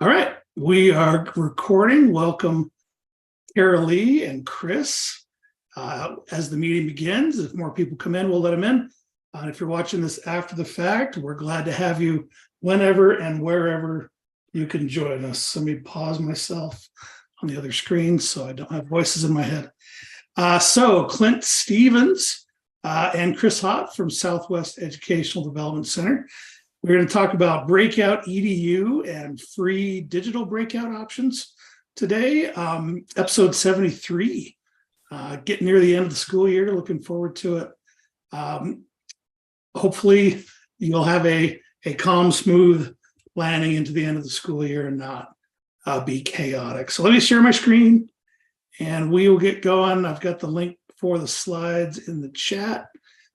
All right, we are recording. Welcome, Carol Lee and Chris. As the meeting begins, if more people come in, we'll let them in. If you're watching this after the fact, we're glad to have you whenever and wherever you can join us. Let me pause myself on the other screen so I don't have voices in my head. So Clint Stevens and Chris Hott from Southwest Educational Development Center. We're going to talk about Breakout EDU and free digital breakout options today. Episode 73, getting near the end of the school year, looking forward to it. Hopefully you'll have a calm, smooth landing into the end of the school year and not be chaotic. So let me share my screen and we will get going. I've got the link for the slides in the chat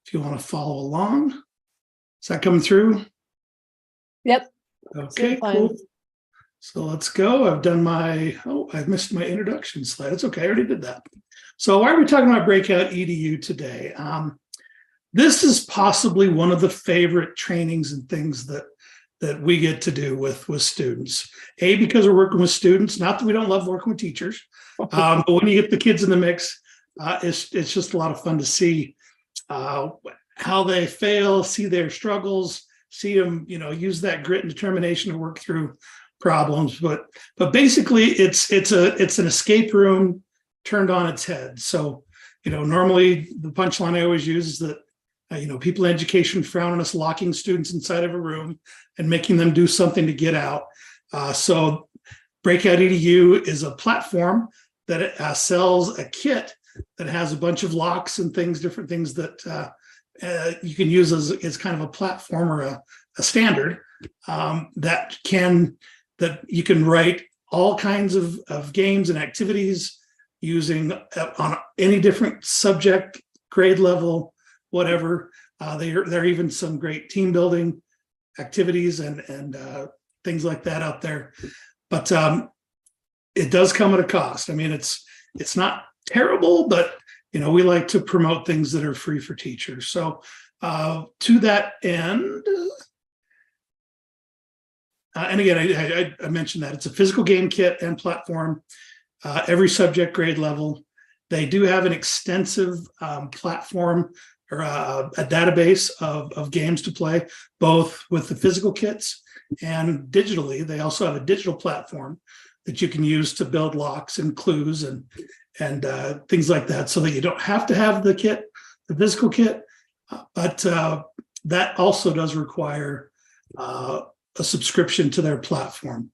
if you want to follow along. Is that coming through? Yep. Okay, cool. So let's go. I've done I've missed my introduction slide. It's okay, I already did that. So why are we talking about Breakout EDU today? This is possibly one of the favorite trainings and things that we get to do with students. Because we're working with students, not that we don't love working with teachers, but when you get the kids in the mix, it's just a lot of fun to see how they fail, see their struggles, see them, use that grit and determination to work through problems. But basically, it's an escape room turned on its head. So, normally the punchline I always use is that, people in education frown on us locking students inside of a room and making them do something to get out. So Breakout EDU is a platform that sells a kit that has a bunch of locks and different things that you can use as kind of a platform or a standard that you can write all kinds of games and activities using on any different subject, grade level, whatever. There are even some great team building activities and things like that out there. But it does come at a cost. I mean, it's not terrible, but we like to promote things that are free for teachers. So to that end, and again, I mentioned that it's a physical game kit and platform, every subject, grade level. They do have an extensive platform or a database of games to play, both with the physical kits and digitally. They also have a digital platform that you can use to build locks and clues and things like that, so that you don't have to have the physical kit, but that also does require a subscription to their platform.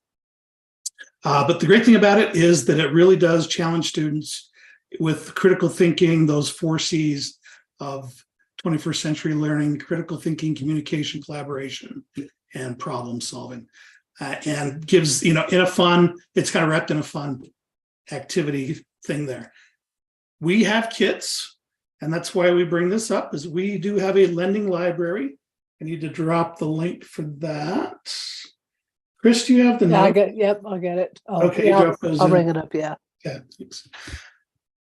But the great thing about it is that it really does challenge students with critical thinking, those 4 C's of 21st century learning: critical thinking, communication, collaboration, and problem solving. And gives, in a fun, it's kind of wrapped in a fun activity thing there. We have kits, and that's why we bring this up, is we do have a lending library. I need to drop the link for that. Chris, do you have the link? I'll get it. Okay, yeah, I'll bring it up, yeah. Okay, thanks.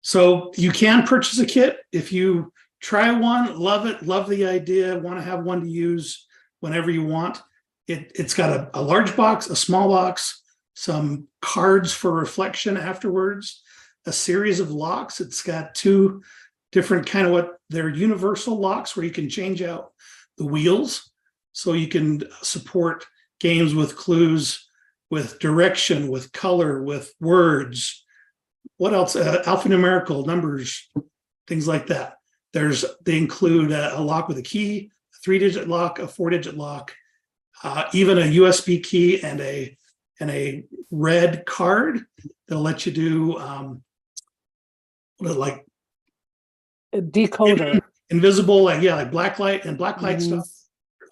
So you can purchase a kit if you try one, love it, love the idea, want to have one to use whenever you want. It's got a large box, a small box, some cards for reflection afterwards, a series of locks. It's got 2 different kind of what they're universal locks where you can change out the wheels. So you can support games with clues, with direction, with color, with words. What else? Alphanumerical numbers, things like that. They include a lock with a key, a 3-digit lock, a 4-digit lock, even a USB key and a red card that'll let you do like a decoder, invisible, like blacklight and blacklight stuff.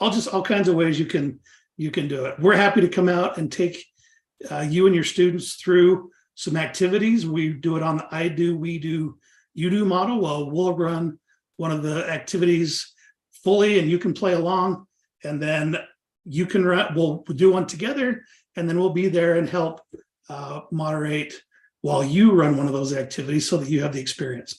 All kinds of ways you can do it. We're happy to come out and take you and your students through some activities. We do it on the I do, we do, you do model. Well, we'll run one of the activities fully and you can play along, and then we'll do one together, and then we'll be there and help moderate while you run one of those activities so that you have the experience.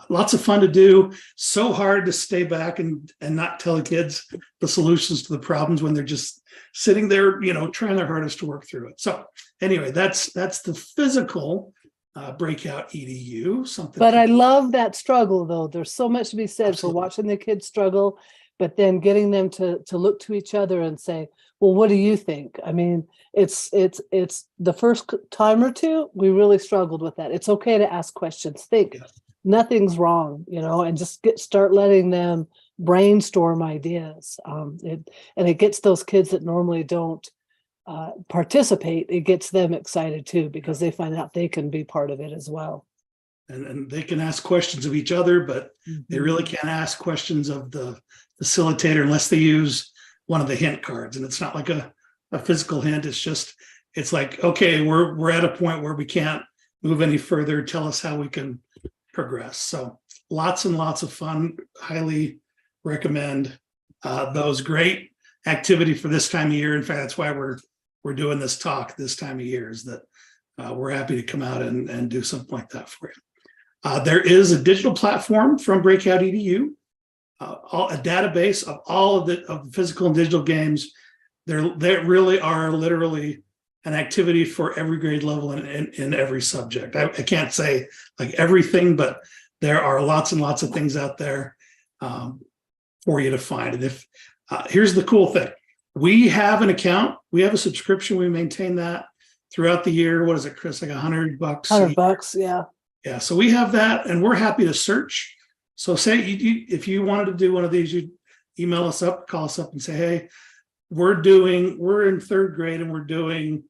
Lots of fun to do. So hard to stay back and not tell the kids the solutions to the problems when they're just sitting there, trying their hardest to work through it. So anyway, that's the physical Breakout EDU. Something. But I love that struggle, though. There's so much to be said Absolutely. for watching the kids struggle, but then getting them to look to each other and say, well, what do you think? I mean, it's the first time or two, we really struggled with that. It's okay to ask questions. Think. Yeah. Nothing's wrong, and just start letting them brainstorm ideas. And it gets those kids that normally don't participate. It gets them excited too, because they find out they can be part of it as well. And they can ask questions of each other, but they really can't ask questions of the facilitator unless they use one of the hint cards. And it's not like a physical hint. It's like, okay, we're at a point where we can't move any further. Tell us how we can progress. So lots and lots of fun. Highly recommend those. Great activity for this time of year. In fact, that's why we're doing this talk this time of year, is that we're happy to come out and do something like that for you. There is a digital platform from Breakout EDU, a database of all of the physical and digital games. There really are literally an activity for every grade level in every subject. I can't say like everything, but there are lots and lots of things out there for you to find. And if here's the cool thing, we have an account, we have a subscription, we maintain that throughout the year. What is it, Chris? Like $100? $100, yeah. Yeah, so we have that, and we're happy to search. So say if you wanted to do one of these, you'd email us up, call us up and say, hey, we're in third grade and we're doing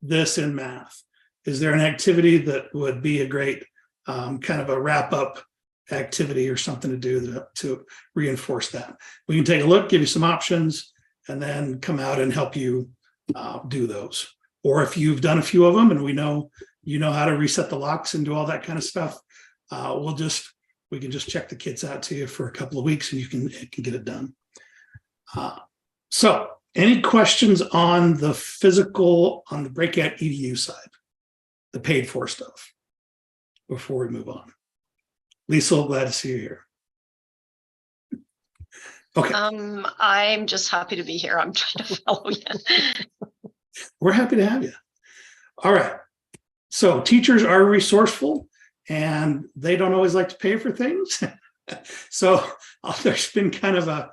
this in math. Is there an activity that would be a great kind of a wrap up activity or something to do to reinforce that? We can take a look, give you some options, and then come out and help you do those. Or if you've done a few of them and we know you know how to reset the locks and do all that kind of stuff, we can just check the kits out to you for a couple of weeks and you can get it done. So any questions on the Breakout EDU side, the paid for stuff, before we move on? Lisa, glad to see you here. Okay. I'm just happy to be here. I'm trying to follow you. We're happy to have you. All right. So teachers are resourceful and they don't always like to pay for things. So there's been kind of a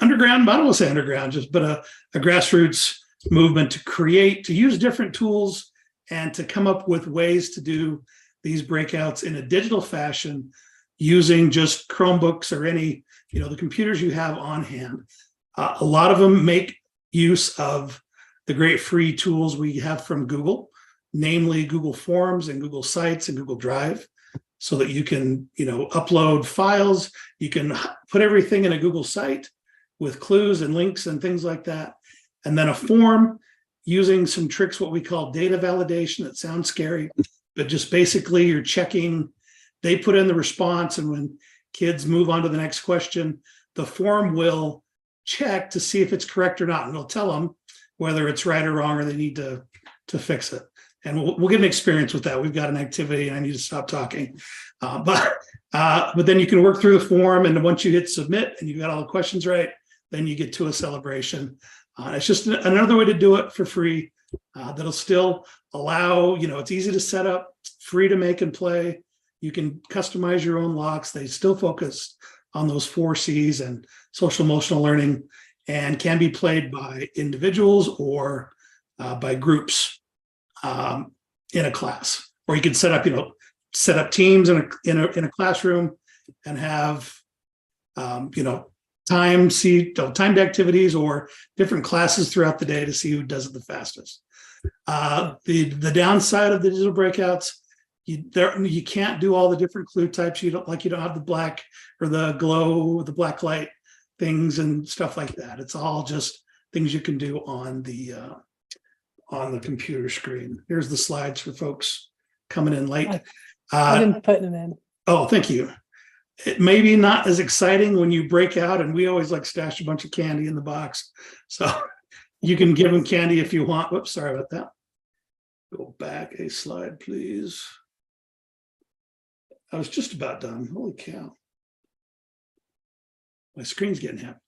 underground, I don't want to say underground, but a grassroots movement to use different tools and to come up with ways to do these breakouts in a digital fashion using just Chromebooks or any, the computers you have on hand. A lot of them make use of the great free tools we have from Google, namely Google Forms and Google Sites and Google Drive, so that you can, upload files. You can put everything in a Google site with clues and links and things like that. And then a form using some tricks, what we call data validation. It sounds scary, but just basically you're checking, they put in the response, and when kids move on to the next question, the form will check to see if it's correct or not, and it'll tell them whether it's right or wrong or they need to fix it. And we'll get an experience with that. We've got an activity, and I need to stop talking. But then you can work through the form, and once you hit submit and you got all the questions right, then you get to a celebration. It's just another way to do it for free. That'll still allow, it's easy to set up, free to make and play. You can customize your own locks. They still focus on those 4 C's and social emotional learning, and can be played by individuals or by groups in a class. Or you can set up teams in a classroom and have timed activities or different classes throughout the day to see who does it the fastest. The downside of the digital breakouts, you can't do all the different clue types. You don't have the black or the glow, the black light things and stuff like that. It's all just things you can do on the computer screen. Here's the slides for folks coming in late. I've been putting them in. Oh, thank you. It may be not as exciting when you break out, and we always stash a bunch of candy in the box. So you can give them candy if you want. Whoops, sorry about that. Go back a slide, please. I was just about done. Holy cow. My screen's getting heavy.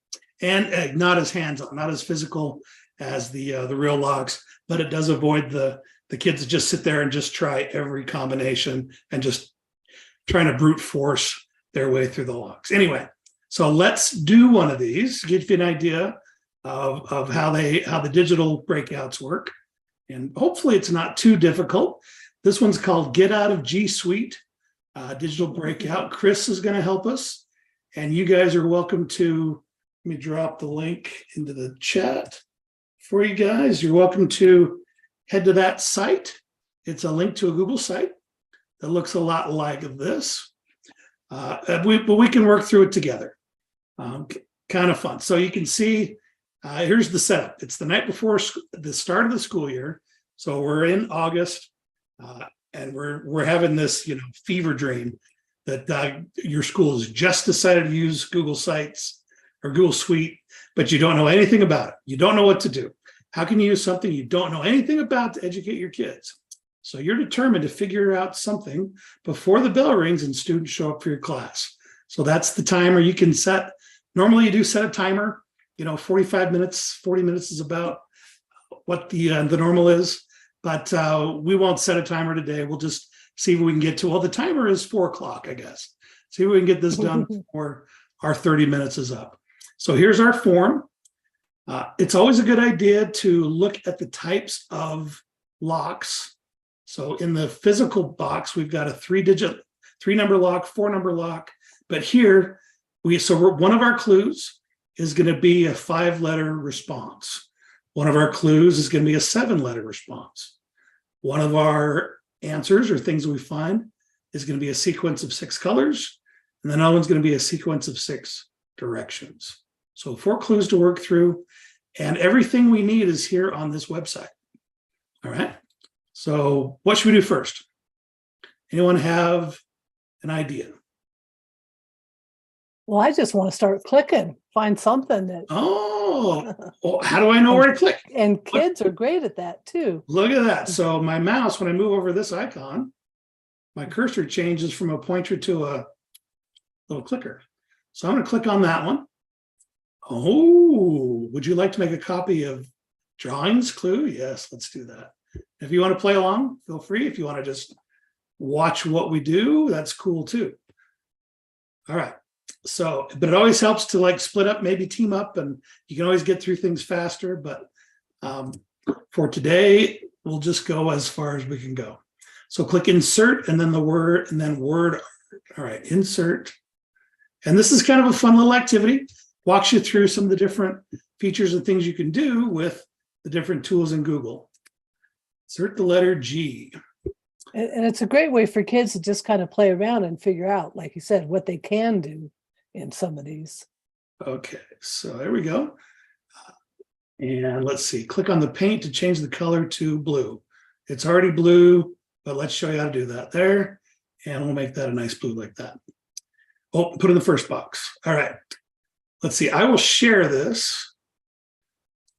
And not as hands-on, not as physical as the real locks, but it does avoid the kids that just sit there and just try every combination and just trying to brute force their way through the locks. Anyway, so let's do one of these, give you an idea of how the digital breakouts work. And hopefully it's not too difficult. This one's called Get Out of G Suite, digital breakout. Chris is going to help us. And you guys are welcome to, let me drop the link into the chat for you guys. You're welcome to head to that site. It's a link to a Google site that looks a lot like this. But we can work through it together. Kind of fun. So you can see, here's the setup. It's the night before the start of the school year. So we're in August, and we're having this, fever dream that your school has just decided to use Google Sites or Google Suite, but you don't know anything about it. You don't know what to do. How can you use something you don't know anything about to educate your kids? So you're determined to figure out something before the bell rings and students show up for your class. So that's the timer you can set. Normally you do set a timer, 45 minutes, 40 minutes is about what the normal is, but we won't set a timer today. We'll just see if we can get to, well, the timer is 4 o'clock, I guess. See if we can get this done before our 30 minutes is up. So here's our form. It's always a good idea to look at the types of locks. So in the physical box, we've got a 3-number lock, 4-number lock. But here, one of our clues is going to be a 5-letter response. One of our clues is going to be a 7-letter response. One of our answers or things we find is going to be a sequence of 6 colors. And then another one's going to be a sequence of 6 directions. So 4 clues to work through. And everything we need is here on this website. All right. So what should we do first? Anyone have an idea? Well, I just want to start clicking, find something that. Oh, well, how do I know where to click? And kids are great at that too. Look at that. So my mouse, when I move over this icon, my cursor changes from a pointer to a little clicker. So I'm going to click on that one. Oh, would you like to make a copy of drawings clue? Yes, let's do that. If you want to play along, feel free. If you want to just watch what we do, that's cool too. All right. So, but it always helps to split up, maybe team up, and you can always get through things faster. But for today, we'll just go as far as we can go. So click insert and then the word and then word art. All right, insert. And this is kind of a fun little activity. Walks you through some of the different features and things you can do with the different tools in Google. Insert the letter G. And it's a great way for kids to just kind of play around and figure out, like you said, what they can do in some of these. Okay, so there we go. And let's see, click on the paint to change the color to blue. It's already blue, but let's show you how to do that there. And we'll make that a nice blue like that. Oh, put it in the first box. All right. Let's see, I will share this.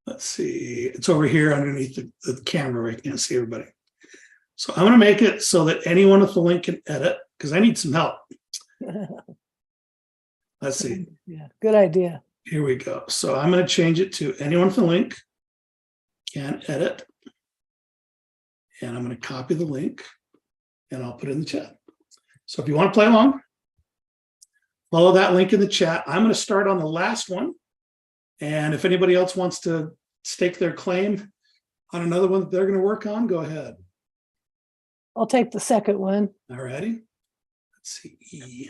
Let's see, it's over here underneath the camera where I can't see everybody. So I'm going to make it so that anyone with the link can edit because I need some help. Let's see. Yeah, good idea. Here we go. So I'm going to change it to anyone with the link can edit. And I'm going to copy the link and I'll put it in the chat. So if you want to play along, follow that link in the chat. I'm going to start on the last one. And if anybody else wants to stake their claim on another one that they're going to work on, go ahead. I'll take the second one. All righty. Let's see. E.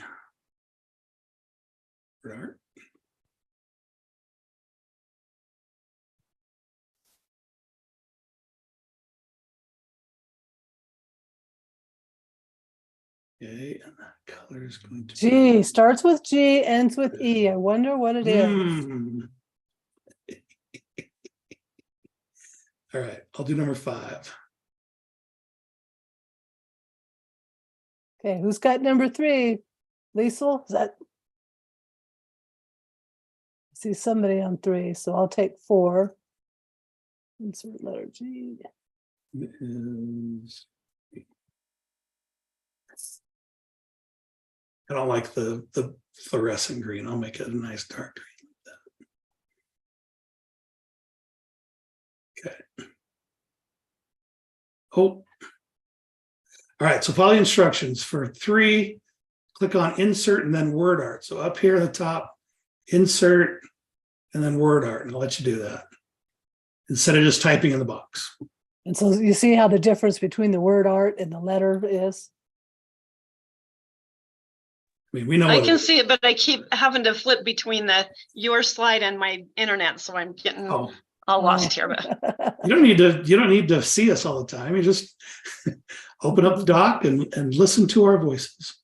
Art. Okay, and that color is going to G, starts with G, ends with E. I wonder what it is. All right, I'll do number 5. Okay, who's got number 3? Liesel, is that? I see somebody on 3, so I'll take 4. Insert letter G. Is I don't like the fluorescent green. I'll make it a nice dark green. Okay. Oh. All right, so follow the instructions. For 3, click on insert and then word art. So up here at the top, insert and then word art, and I'll let you do that instead of just typing in the box. And so you see how the difference between the word art and the letter is? I mean, we know I what can it is. see it, but I keep having to flip between your slide and my internet, so I'm getting Oh, all lost here. But you don't need to see us all the time. You just open up the doc and listen to our voices.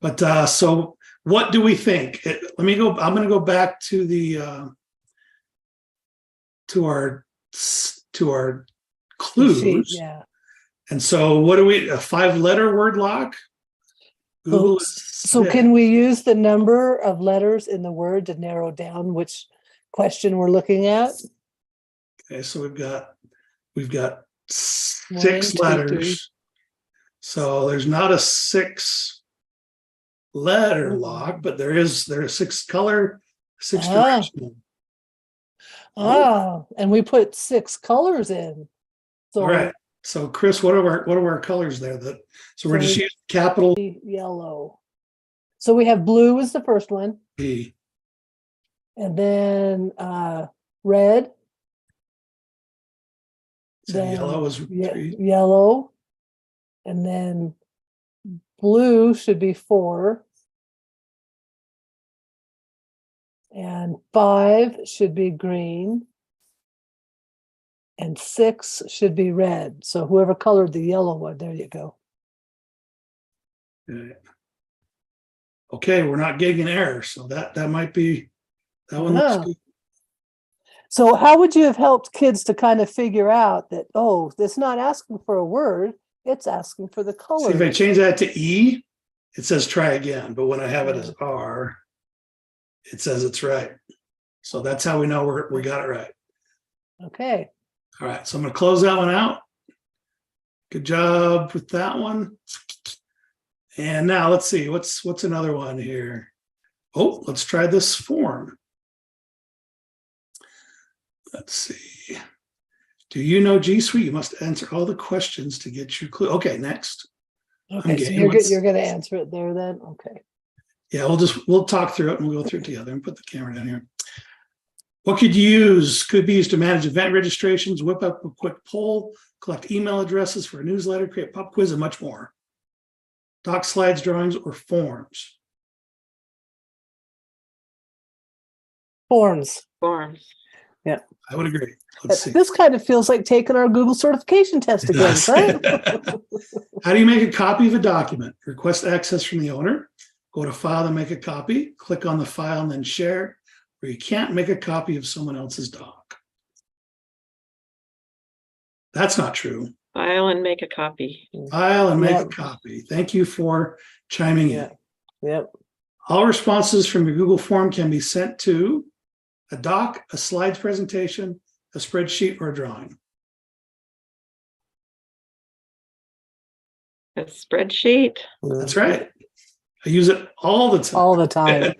But so what do we think? I'm going to go back to the to our clues. Sheet, yeah. And so what do we, a 5-letter word lock? Google So can we use the number of letters in the word to narrow down which question we're looking at? Okay, so we've got 6 1, 2, letters. 3. So there's not a 6-letter Mhm. lock, but there is 6 color, 6 Ah. directional. Ah, and we put 6 colors in. So All right. So Chris, what are our colors there? So we're just using capital yellow. So we have blue is the first one, E. and then red. So Then yellow is 3. yellow, and then blue should be 4, and 5 should be green, and 6 should be red. So whoever colored the yellow one, there you go. Okay, we're not getting an error, so that might be that one. Looks good. So how would you have helped kids to kind of figure out that, oh, it's not asking for a word, it's asking for the color? See, if I change that to E, it says try again, but when I have it as R, it says it's right. So that's how we know we got it right. Okay. All right, so I'm going to close that one out. Good job with that one. And now let's see, what's another one here? Oh, let's try this form. Let's see. Do you know G Suite? You must answer all the questions to get your clue. Okay, next. Okay, so you're going to answer it there then? Okay. Yeah, we'll talk through it and we'll go through it together and put the camera down here. What could you use? Could be used to manage event registrations, whip up a quick poll, collect email addresses for a newsletter, create pop quiz, and much more. Doc, slides, drawings, or forms? Forms. Yeah. I would agree. Let's see. This kind of feels like taking our Google certification test again, right? How do you make a copy of a document? Request access from the owner. Go to File and make a copy. Click on the file and then share. Or you can't make a copy of someone else's doc. That's not true. File and make a copy. File and make a copy. Thank you for chiming in. Yep. All responses from your Google form can be sent to a doc, a slides presentation, a spreadsheet, or a drawing. A spreadsheet. That's right. I use it all the time. All the time.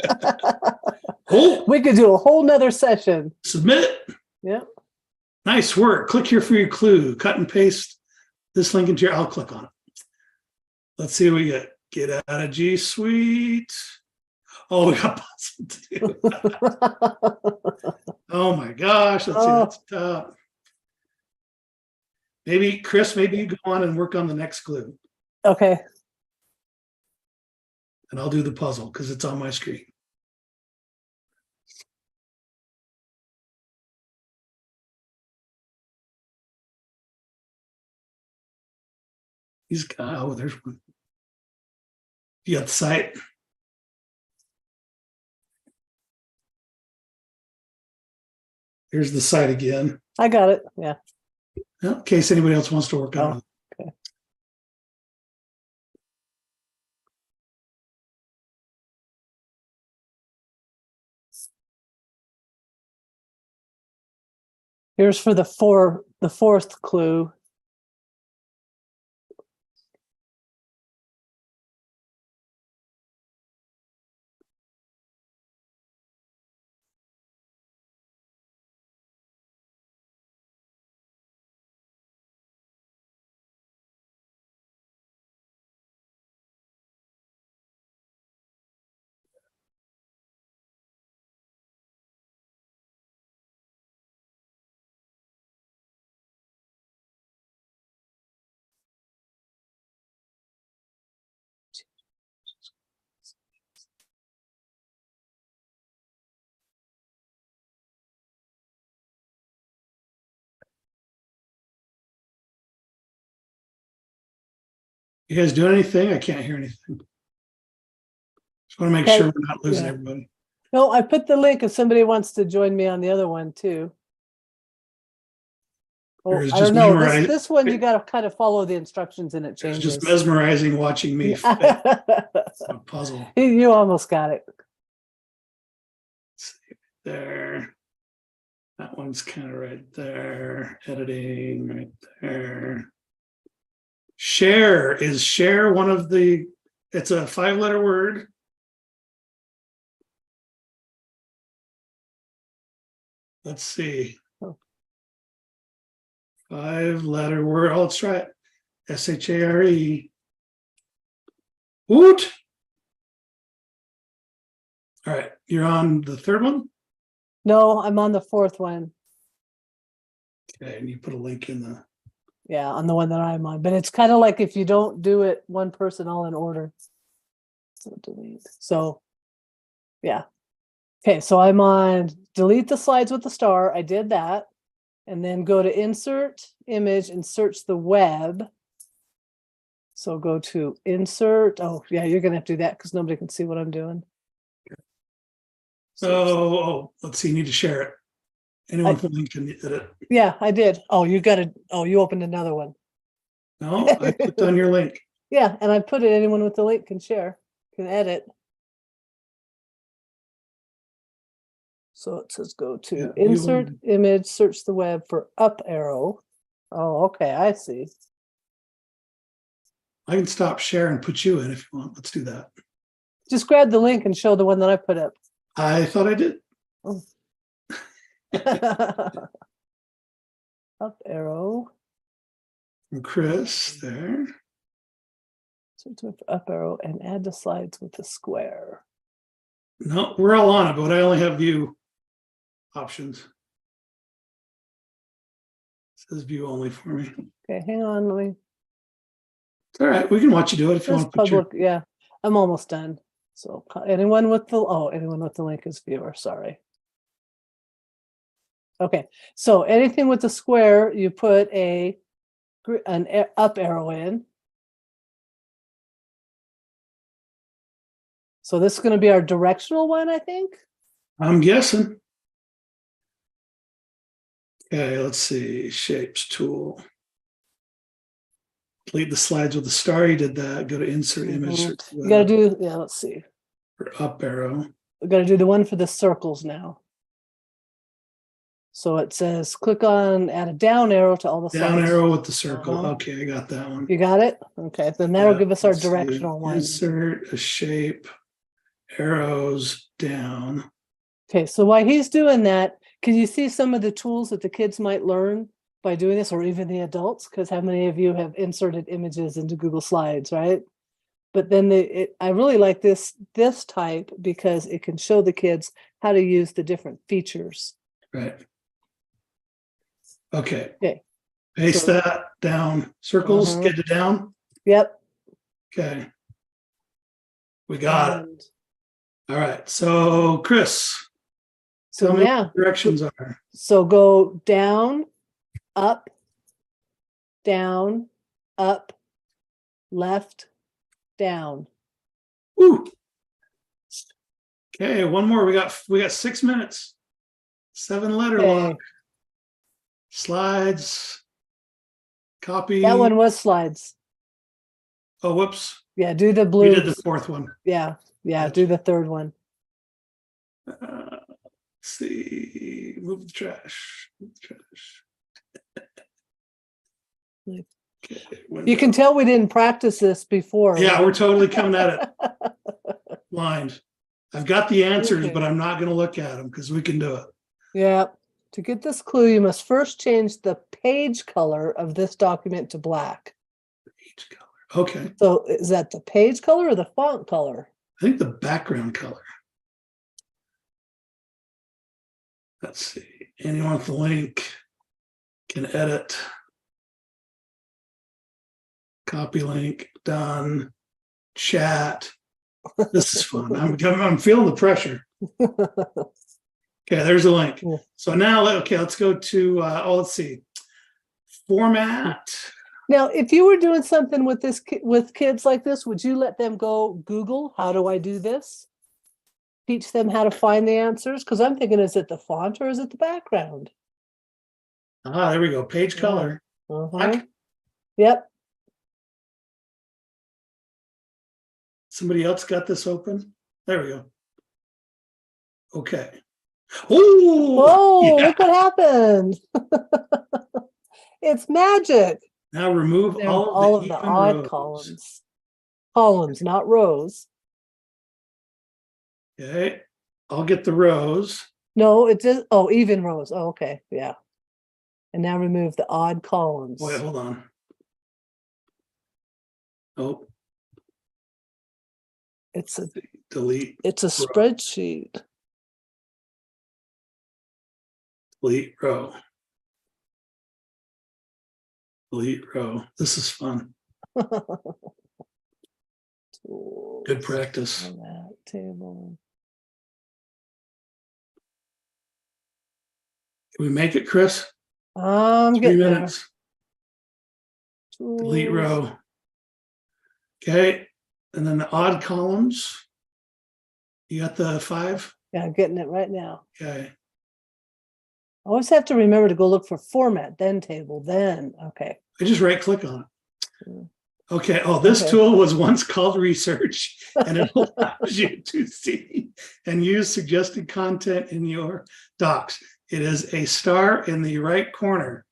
Oh, We could do a whole nother session. submit it. Yep. Nice work. Click here for your clue. Cut and paste this link into your, I'll click on it. Let's see what we get. Get out of G Suite. Oh, we got puzzle too. Oh my gosh. Let's see. That's tough. Maybe, Chris, maybe you go on and work on the next clue. Okay. And I'll do the puzzle because it's on my screen. He's got, oh, there's one. You got the site? Here's the site again. I got it. Yeah. In case anybody else wants to work on it. Okay. Here's for the fourth clue. You guys doing anything? I can't hear anything. Just want to make Okay. sure we're not losing Yeah. everybody. No, I put the link if somebody wants to join me on the other one too. Oh, Or is I just don't know. memorize- This one you got to kind of follow the instructions and it It's changes. just mesmerizing watching me fit a puzzle. You almost got it. Let's see, there. That one's kind of right there. Editing right there. Share, is share one of the, it's a 5-letter word. Let's see. Oh. 5-letter word. Oh, let's try it. S-H-A-R-E. Woot. All right, you're on the third one. No, I'm on the fourth one. Okay, and you put a link in the. Yeah, on the one that I'm on. But it's kind of like if you don't do it one person all in order. So delete. So yeah. Okay, so I'm on delete the slides with the star. I did that. And then go to insert image and search the web. So go to insert. Oh, yeah, you're gonna have to do that because nobody can see what I'm doing. Oh, let's see. You need to share it. Anyone with a link can edit. Yeah, I did. Oh, you got it. Oh, you opened another one. No, I clicked on your link. Yeah, and I put it. Anyone with the link can share, can edit. So it says go to Yeah, insert image, search the web for up arrow. Oh, okay, I see. I can stop share and put you in if you want. Let's do that. Just grab the link and show the one that I put up. I thought I did. Oh. Up arrow. From Chris there. Search with up arrow and add the slides with the square. No, we're all on it, but I only have view options. It says view only for me. Okay, hang on. Let me. It's all right. We can watch you do it if you This want to put your. public. Yeah, I'm almost done. So anyone with the anyone with the link is viewer. Sorry. Okay, so anything with the square, you put an up arrow in. So this is going to be our directional one, I think. I'm guessing. Okay, let's see. Shapes tool. Delete the slides with the star. You did that. Go to insert image. Search the You got to web do, yeah, let's see. for up arrow. We got to do the one for the circles now. So it says click on add a down arrow to all the Down slides. arrow with the circle. Uh-huh. Okay, I got that one. You got it? Okay, then that'll Yeah, give us our let's see. directional one. Insert a shape, arrows down. Okay, so while he's doing that, can you see some of the tools that the kids might learn by doing this, or even the adults? Because how many of you have inserted images into Google Slides, right? But then I really like this type because it can show the kids how to use the different features. Right. Okay. Okay. Paste So- that down. Circles, Uh-huh. get it down. Yep. Okay. We got it. And All right. So, Chris, so tell me yeah, what the directions are. so go down, up, left, down. Woo. Okay, one more. We got 6 minutes. 7-letter Okay. lock. Slides. Copy. That one was slides. Oh, whoops. Yeah, do the We blue. did the fourth one. Yeah, Gotcha. do the third one. Let's see. Move the trash. Move the trash. Okay, You can tell we didn't practice this before. Yeah, right? we're totally coming at it blind. I've got the answers, Okay. but I'm not going to look at them because we can do it. Yeah. To get this clue, you must first change the page color of this document to black. Page color. Okay. So is that the page color or the font color? I think the background color. Let's see. Anyone with the link can edit. Copy link. Done. Chat. This is fun. I'm feeling the pressure. Okay, there's a link. Yeah. So now, okay, let's go to, let's see. Format. Now, if you were doing something with with kids like this, would you let them go Google, how do I do this? Teach them how to find the answers? Because I'm thinking, is it the font or is it the background? Ah, there we go. Page Yeah. color. Uh-huh. Yep. Somebody else got this open? There we go. Okay. Oh, Whoa, yeah. look what happened. It's magic. Now remove They're all of the the even odd rows. columns. Columns, not rows. Okay. I'll get the rows. No, it just, oh, even rows. Oh, okay, yeah. And now remove the odd columns. Wait, hold on. Oh, It's a delete, spreadsheet. delete row. Delete row. This is fun. Good practice. Format table. Can we make it, Chris? I'm 3 getting there. minutes. Delete Tools. row. Okay. And then the odd columns. You got the 5? Yeah, I'm getting it right now. Okay. I always have to remember to go look for format, then table, then, okay. I just right click on it. Mm. Okay. Oh, this Okay. tool was once called research, and it allows you to see and use suggested content in your docs. It is a star in the right corner.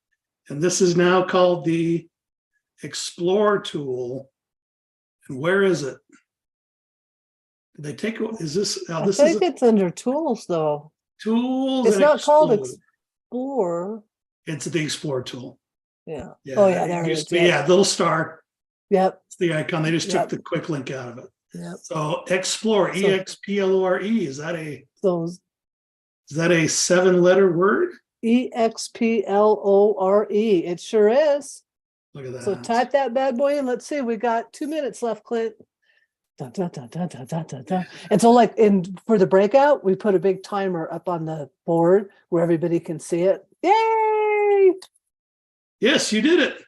And this is now called the Explore tool. And where is it? Did they take, is this, I this think is it's under tools though. tools. It's and not called Explore. Explore. It's the Explore tool. Yeah. Yeah. Oh yeah, there it used is. to be, Yep. yeah, little star. Yep. It's the icon. They just Yep. took the quick link out of it. Yep. So Explore, So- EXPLORE. Is Those that a 7-letter word? EXPLORE. It sure is. Look at that. So type that bad boy in. Let's see. We got 2 minutes left, Clint. Dun, dun, dun, dun, dun, dun, dun, dun. And so like for the breakout, we put a big timer up on the board where everybody can see it. Yay! Yes, you did it.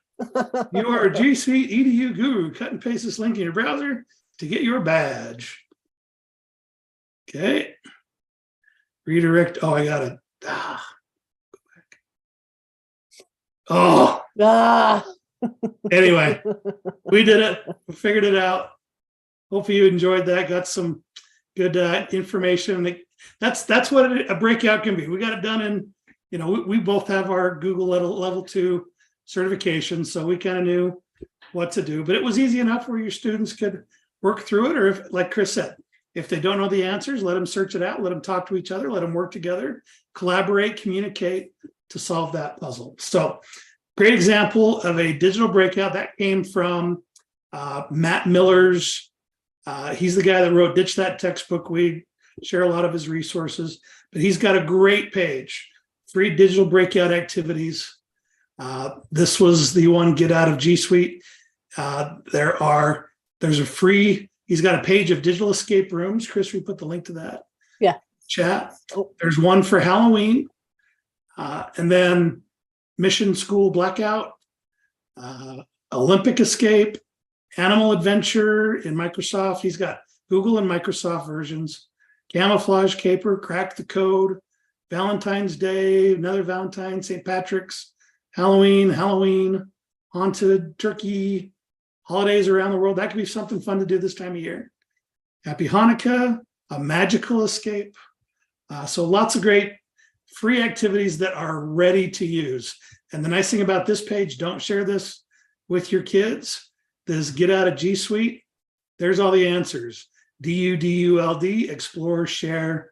You are a G Suite EDU guru. Cut and paste this link in your browser to get your badge. Okay. Redirect. Oh, I got it. Go back. Oh, Ah. anyway, we did it. We figured it out. Hope you enjoyed that. Got some good information. That's what a breakout can be. We got it done in, we both have our Google level 2 certification, so we kind of knew what to do. But it was easy enough where your students could work through it, or if, like Chris said, if they don't know the answers, let them search it out, let them talk to each other, let them work together, collaborate, communicate to solve that puzzle. So great example of a digital breakout that came from Matt Miller's. He's the guy that wrote Ditch That Textbook. We share a lot of his resources, but he's got a great page, free digital breakout activities. This was the one, Get Out of G Suite. There's a free, he's got a page of digital escape rooms. Chris, we put the link to that. Yeah. Chat. Oh. There's one for Halloween. And then Mission School Blackout, Olympic Escape, Animal Adventure in Microsoft. He's got Google and Microsoft versions. Camouflage Caper, Crack the Code, Valentine's Day, another Valentine, St. Patrick's, Halloween, Haunted, Turkey, holidays around the world. That could be something fun to do this time of year. Happy Hanukkah, a magical escape. So lots of great free activities that are ready to use. And the nice thing about this page, don't share this with your kids. This Get Out of G Suite. There's all the answers. DULD, explore, share,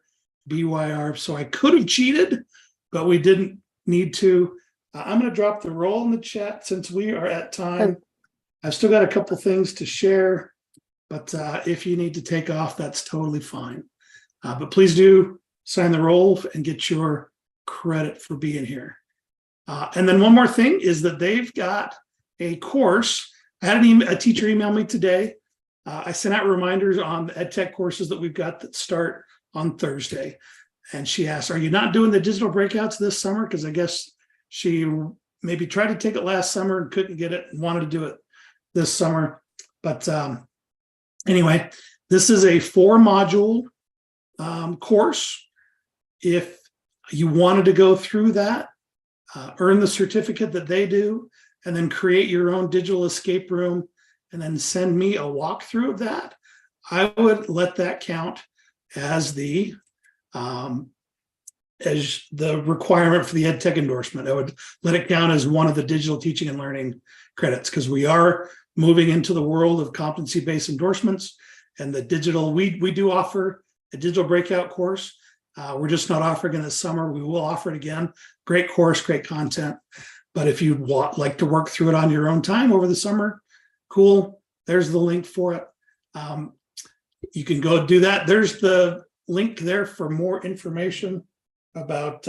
BYR. So I could have cheated, but we didn't need to. I'm going to drop the roll in the chat since we are at time. I've still got a couple things to share, but if you need to take off, that's totally fine. But please do sign the roll and get your credit for being here. And then one more thing is that they've got a course. I had a teacher email me today. I sent out reminders on the EdTech courses that we've got that start on Thursday. And she asked, are you not doing the digital breakouts this summer? Because I guess she maybe tried to take it last summer and couldn't get it and wanted to do it this summer. But anyway, this is a 4-module course. If you wanted to go through that, earn the certificate that they do, and then create your own digital escape room, and then send me a walkthrough of that, I would let that count as the requirement for the ed tech endorsement. I would let it count as one of the digital teaching and learning credits, because we are moving into the world of competency-based endorsements, and the digital, we do offer a digital breakout course. We're just not offering it this summer. We will offer it again. Great course, great content. But if you'd like to work through it on your own time over the summer, cool. There's the link for it. You can go do that. There's the link there for more information about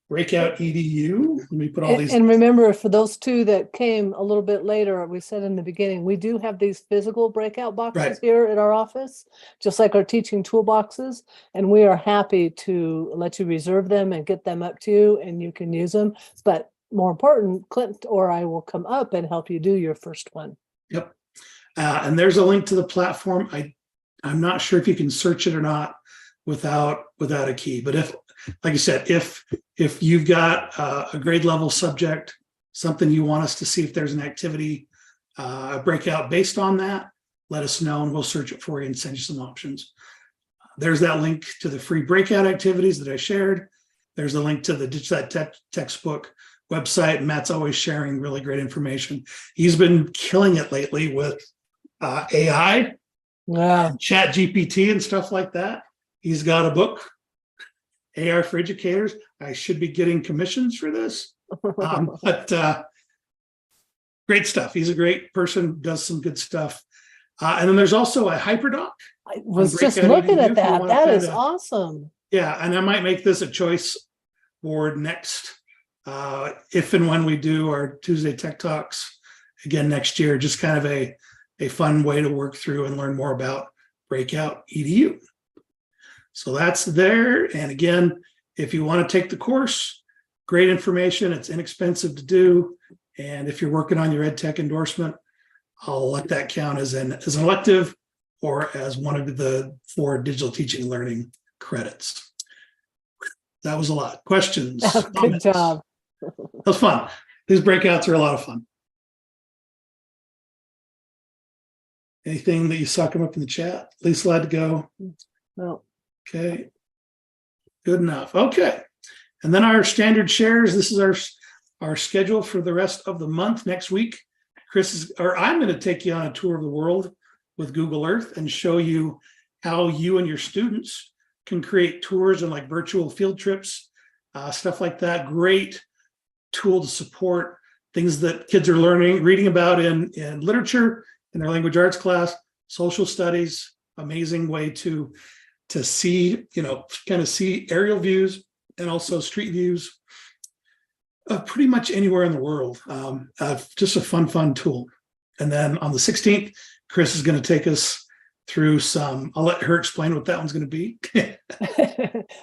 Breakout EDU. Let me put all these. And remember, for those two that came a little bit later, we said in the beginning, we do have these physical breakout boxes here at our office, just like our teaching toolboxes. And we are happy to let you reserve them and get them up to you, and you can use them. But more important, Clint or I will come up and help you do your first one. Yep. And there's a link to the platform. I'm not sure if you can search it or not without a key. But if, like I said, if you've got a grade level subject, something you want us to see if there's an activity breakout based on that, let us know and we'll search it for you and send you some options. There's that link to the free breakout activities that I shared. There's a link to the digital textbook website. Matt's always sharing really great information. He's been killing it lately with AI, Chat GPT and stuff like that. He's got a book, AI for Educators. I should be getting commissions for this, but great stuff. He's a great person, does some good stuff. And then there's also a HyperDoc. I was just looking at that. That is awesome. Yeah, and I might make this a choice board next, if and when we do our Tuesday Tech Talks again next year. Just kind of a fun way to work through and learn more about Breakout EDU. So that's there. And again, if you want to take the course, great information. It's inexpensive to do. And if you're working on your ed tech endorsement, I'll let that count as an elective or as one of the 4 digital teaching and learning credits. That was a lot. Questions? Good job. That was fun. These breakouts are a lot of fun. Anything that you saw come up in the chat? Lisa, allowed to go? No. Okay. Good enough. Okay. And then our standard shares. This is our schedule for the rest of the month. Next week, I'm going to take you on a tour of the world with Google Earth and show you how you and your students can create tours and like virtual field trips, stuff like that. Great tool to support things that kids are reading about in literature, in their language arts class, social studies. Amazing way to see, kind of see aerial views and also street views of pretty much anywhere in the world. Just a fun tool. And then on the 16th, Chris is going to take us through I'll let her explain what that one's going to be.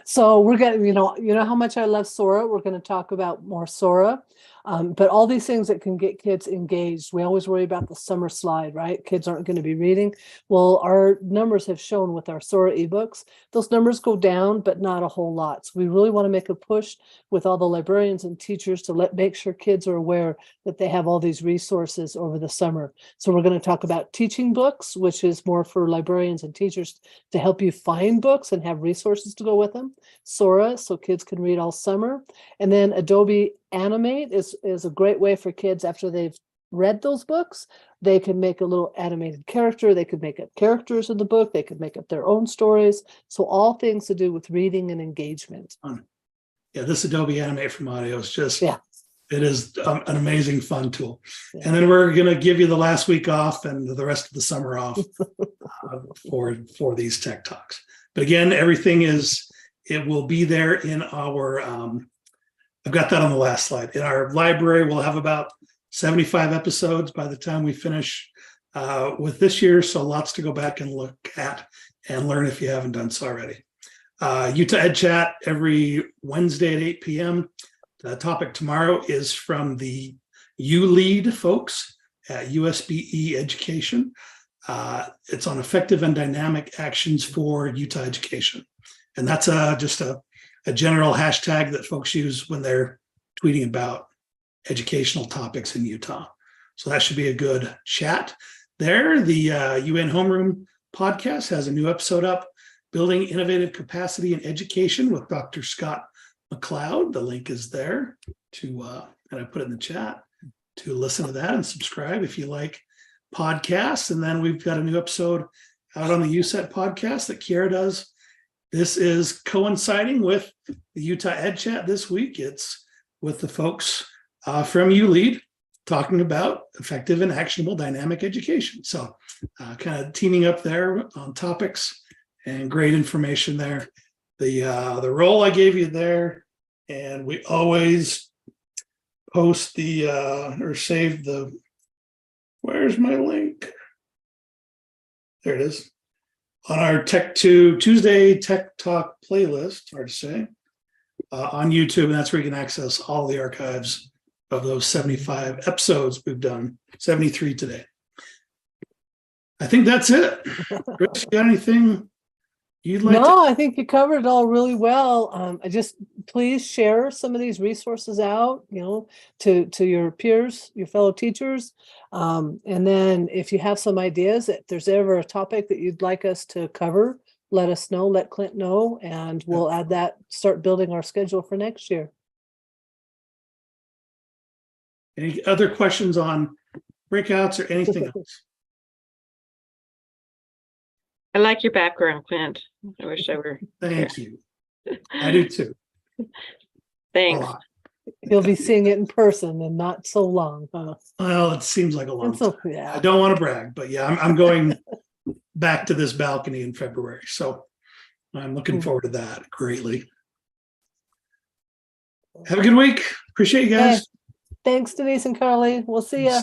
So we're going to, you know how much I love Sora. We're going to talk about more Sora. But all these things that can get kids engaged. We always worry about the summer slide, right? Kids aren't going to be reading. Well, our numbers have shown with our Sora ebooks, those numbers go down, but not a whole lot. So we really want to make a push with all the librarians and teachers to make sure kids are aware that they have all these resources over the summer. So we're going to talk about teaching books, which is more for librarians and teachers to help you find books and have resources to go with them. Sora, so kids can read all summer. And then Adobe Animate is a great way for kids after they've read those books. They can make a little animated character. They could make up characters in the book. They could make up their own stories. So all things to do with reading and engagement. Yeah, this Adobe Animate from Audio is just, it is an amazing fun tool. Yeah. And then we're going to give you the last week off and the rest of the summer off for these Tech Talks. But again, everything it will be there in our, I've got that on the last slide. In our library, we'll have about 75 episodes by the time we finish with this year. So lots to go back and look at and learn if you haven't done so already. Utah Ed Chat every Wednesday at 8 p.m. The topic tomorrow is from the ULEAD folks at USBE Education. It's on effective and dynamic actions for Utah education. And that's just a general hashtag that folks use when they're tweeting about educational topics in Utah. So that should be a good chat there. The UN Homeroom podcast has a new episode up, Building Innovative Capacity in Education with Dr. Scott McLeod. The link is there to, and I put it in the chat, to listen to that and subscribe if you like podcasts. And then we've got a new episode out on the USET podcast that Kiara does. This is coinciding with the Utah Ed Chat this week. It's with the folks from ULEAD talking about effective and actionable dynamic education. So kind of teaming up there on topics and great information there. The role I gave you there, and we always post the or save the, where's my link? There it is. On our Tuesday Tech Talk playlist, hard to say, on YouTube, and that's where you can access all the archives of those 75 episodes we've done, 73 today. I think that's it. Chris, you got anything you'd like No, I think you covered it all really well. I just please share some of these resources out, to your peers, your fellow teachers. And then if you have some ideas, if there's ever a topic that you'd like us to cover, let us know, let Clint know, and we'll add that, start building our schedule for next year. Any other questions on breakouts or anything else? I like your background, Clint. I wish I were. Thank you. I do too. Thanks. A lot. You'll be seeing it in person and not so long, huh? Well, it seems like a long time. I Yeah. don't want to brag, but yeah, I'm going back to this balcony in February. So I'm looking forward to that greatly. Have a good week. Appreciate you guys. Thanks, Denise and Carly. We'll see you.